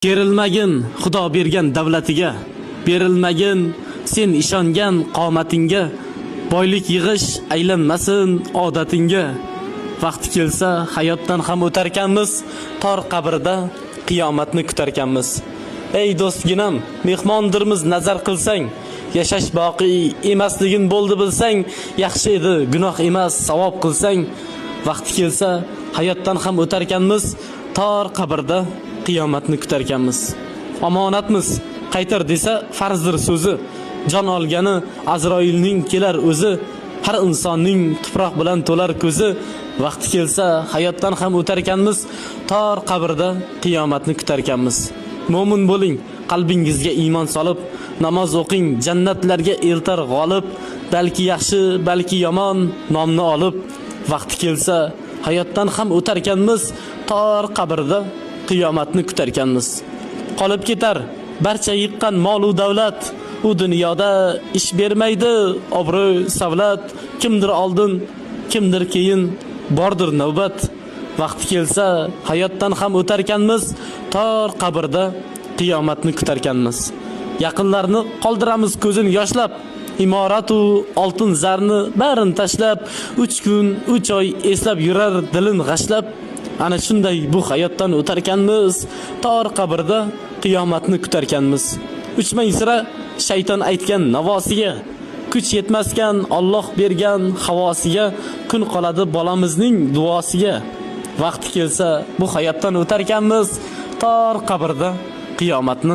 Kerilmagin Xudo bergan davlatiga, berilmagin sen ishongan qomatingga, boylik yig'ish aylanmasin odatingga. Vaqti kelsa hayotdan ham o'tarkanmiz, tor qabrda qiyomatni kutarkanmiz. Ey do'stginam, mehmondirmiz nazar qilsang, yashash boqiy emasligin bo'ldi bilsang, yaxshi edi gunoh emas savob qilsang. Vaqti kelsa hayotdan ham o'tarkanmiz, tor qabrda qiyomatni kutarkanmiz. Omonatmiz, qaytar desa farzdir so'zi. Jon olgani Azroilning kelar o'zi. Har insonning tuproq bilan to'lar ko'zi. Vaqti kelsa hayotdan ham o'tarkanmiz, tor qabrda qiyomatni kutarkanmiz. Mo'min bo'ling, qalbingizga iymon solib, namoz o'qing, jannatlarga eltar g'olib. Balki yaxshi, balki yomon nomni olib. Vaqti kelsa hayotdan ham o'tarkanmiz, tor qabrda qiyomatni kutarkanmiz. Qolib ketar barcha yiqqan mol u davlat, u dunyoda ish bermaydi obro' savlat. Kimdir oldin, kimdir keyin, bordir navbat. Vaqti kelsa hayotdan ham o'tarkanmiz, tor qabrda qiyomatni kutarkanmiz. Yaqinlarni qoldiramiz ko'zin yoshlab, imoratu oltin zarni barin tashlab, 3 kun 3 oy eslab yurar dilin g'ashlab. Ana shunday bu hayotdan o'tarkanmiz, tor qabrda qiyomatni kutarkanmiz. Uchmang sira shayton aytgan navosiga, kuch yetmaskan Alloh bergan havosiga, kun qoladi bolamizning duosiga. Vaqti kelsa bu hayotdan o'tarkanmiz, tor qabrda qiyomatni